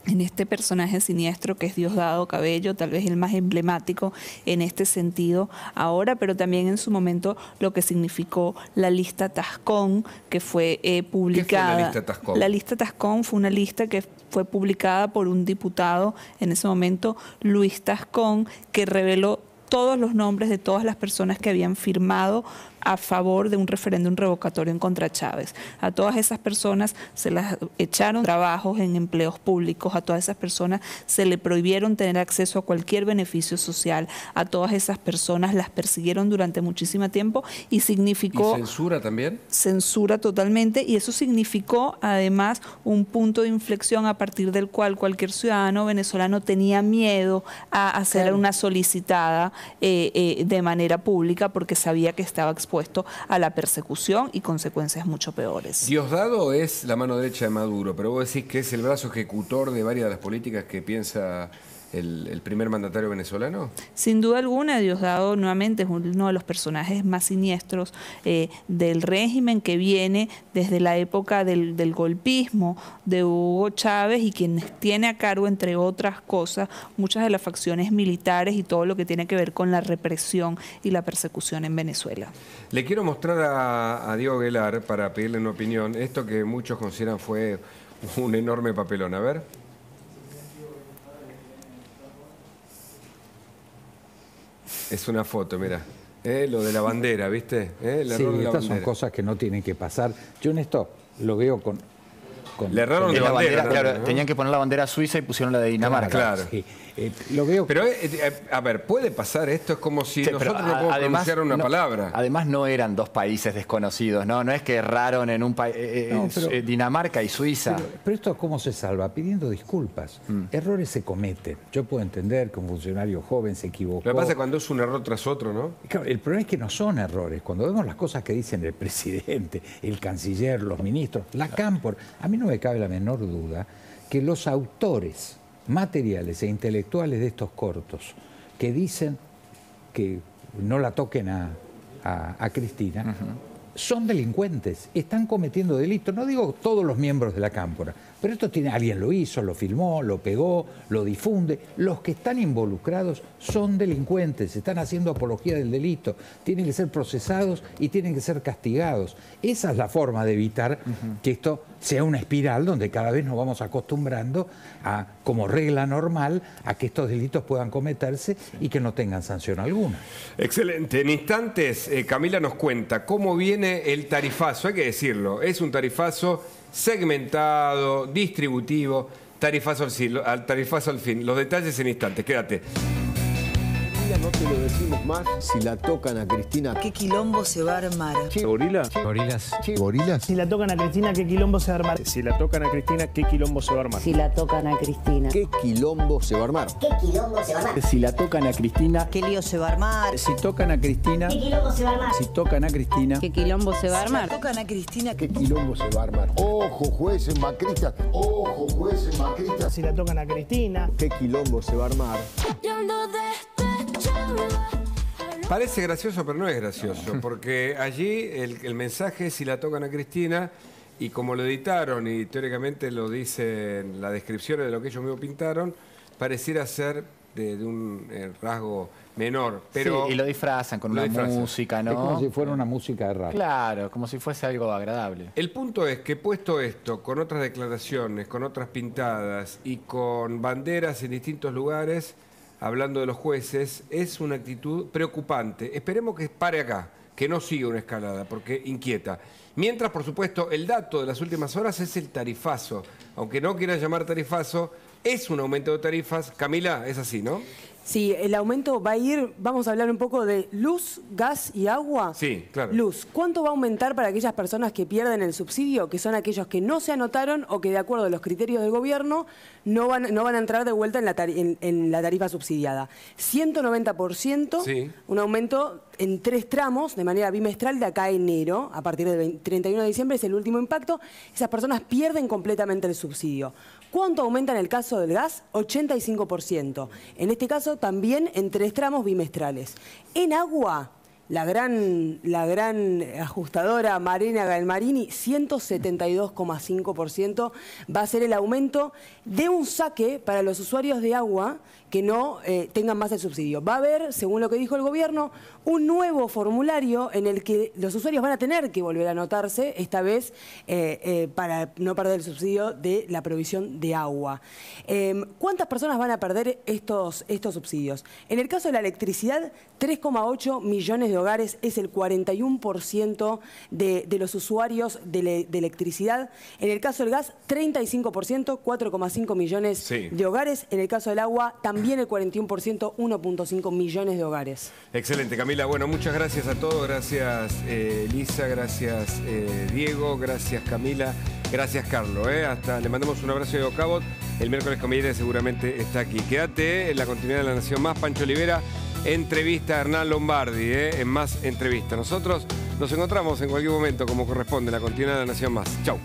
en este personaje siniestro que es Diosdado Cabello, tal vez el más emblemático en este sentido ahora, pero también en su momento lo que significó la lista Tascón, que fue publicada. ¿Qué fue la lista Tascón? La lista Tascón fue una lista que fue publicada por un diputado en ese momento, Luis Tascón, que reveló todos los nombres de todas las personas que habían firmado a favor de un referéndum revocatorio en contra Chávez. A todas esas personas se las echaron trabajos en empleos públicos, a todas esas personas se le prohibieron tener acceso a cualquier beneficio social, a todas esas personas las persiguieron durante muchísimo tiempo y significó... ¿Y censura también? Censura totalmente, y eso significó además un punto de inflexión a partir del cual cualquier ciudadano venezolano tenía miedo a hacer una solicitada de manera pública porque sabía que estaba expuesto a la persecución y consecuencias mucho peores. Diosdado es la mano derecha de Maduro, pero vos decís que es el brazo ejecutor de varias de las políticas que piensa el primer mandatario venezolano. Sin duda alguna, Diosdado nuevamente es uno de los personajes más siniestros del régimen, que viene desde la época del golpismo de Hugo Chávez y quien tiene a cargo, entre otras cosas, muchas de las facciones militares y todo lo que tiene que ver con la represión y la persecución en Venezuela. Le quiero mostrar a Diego Aguilar, para pedirle una opinión, esto que muchos consideran fue un enorme papelón. A ver. Es una foto, mira. Lo de la bandera, ¿viste? El Sí, error de la estas son bandera. cosas que no tienen que pasar. Yo en esto lo veo con Le erraron de la bandera, claro, ¿no? tenían que poner la bandera suiza y pusieron la de Dinamarca. Claro. Sí, lo veo. Pero, a ver, ¿puede pasar esto? Es como si nosotros no podemos pronunciar una palabra. Además, no eran dos países desconocidos, ¿no? No es que erraron en un país, Dinamarca y Suiza. Pero esto, ¿cómo se salva? Pidiendo disculpas. Errores se cometen. Yo puedo entender que un funcionario joven se equivocó. Lo que pasa es cuando es un error tras otro, ¿no? Claro, el problema es que no son errores. Cuando vemos las cosas que dicen el presidente, el canciller, los ministros, la Cámpora, a mí no me cabe la menor duda que los autores materiales e intelectuales de estos cortos que dicen que no la toquen a Cristina, son delincuentes, están cometiendo delitos. No digo todos los miembros de la Cámpora, pero esto tiene, alguien lo hizo, lo filmó, lo pegó, lo difunde. Los que están involucrados son delincuentes, están haciendo apología del delito, tienen que ser procesados y tienen que ser castigados. Esa es la forma de evitar que esto sea una espiral donde cada vez nos vamos acostumbrando a, como regla normal, a que estos delitos puedan cometerse y que no tengan sanción alguna. Excelente. En instantes, Camila nos cuenta cómo viene el tarifazo. Hay que decirlo, es un tarifazo segmentado, distributivo, tarifazo al fin. Los detalles en instantes. Quédate. No te lo decimos más si la tocan a Cristina. ¿Qué quilombo se va a armar? ¿Gorila? Gorilas. ¿Gorilas? Si la tocan a Cristina, ¿qué quilombo se va a armar? Si la tocan a Cristina, ¿qué quilombo se va a armar? Si la tocan a Cristina. ¿Qué quilombo se va a armar? ¿Qué quilombo se va a armar? Si la tocan a Cristina, ¿Qué lío se va a armar? si tocan a Cristina, ¿Qué quilombo se va a armar? si tocan a Cristina, ¿Qué quilombo se va a Si la armar? tocan a Cristina, ¿Qué quilombo se va a armar? Ojo, jueces macristas. Ojo, jueces macristas. Si la tocan a Cristina. ¿Qué quilombo se va a armar? Parece gracioso, pero no es gracioso, porque allí el mensaje es si la tocan a Cristina, y como lo editaron y teóricamente lo dicen las descripciones de lo que ellos mismos pintaron, pareciera ser de un rasgo menor. Pero Sí, y lo disfrazan con una música, ¿no? Es como si fuera una música de rap. Claro, como si fuese algo agradable. el punto es que puesto esto, con otras declaraciones, con otras pintadas y con banderas en distintos lugares, hablando de los jueces, es una actitud preocupante. Esperemos que pare acá, que no siga una escalada, porque inquieta. Mientras, por supuesto, el dato de las últimas horas es el tarifazo. Aunque no quieran llamar tarifazo, es un aumento de tarifas. Camila, es así, ¿no? Sí, el aumento va a ir, vamos a hablar un poco de luz, gas y agua. Sí, claro. Luz, ¿cuánto va a aumentar para aquellas personas que pierden el subsidio, que son aquellos que no se anotaron o que de acuerdo a los criterios del gobierno no van a entrar de vuelta en la tarifa subsidiada? 190%, Sí. un aumento en 3 tramos de manera bimestral de acá a enero, a partir del 31 de diciembre es el último impacto. Esas personas pierden completamente el subsidio. ¿Cuánto aumenta en el caso del gas? 85%. En este caso también en 3 tramos bimestrales. En agua, la gran ajustadora Marina Galmarini, 172,5% va a ser el aumento de un saque para los usuarios de agua que no tengan más el subsidio. Va a haber, según lo que dijo el gobierno, un nuevo formulario en el que los usuarios van a tener que volver a anotarse, esta vez para no perder el subsidio de la provisión de agua. ¿Cuántas personas van a perder estos subsidios? En el caso de la electricidad, 3,8 millones de hogares, es el 41% de los usuarios de electricidad. En el caso del gas, 35%, 4,5 millones de hogares. En el caso del agua, también el 41%, 1,5 millones de hogares. Excelente, Camila. Bueno, muchas gracias a todos. Gracias, Lisa. Gracias, Diego. Gracias, Camila. Gracias, Carlos. Hasta le mandamos un abrazo de Ocabot. El miércoles Comediante seguramente está aquí. Quédate en la continuidad de La Nación Más. Pancho Olivera, entrevista a Hernán Lombardi, en Más Entrevista. Nosotros nos encontramos en cualquier momento, como corresponde, en la continuidad de La Nación Más. Chau.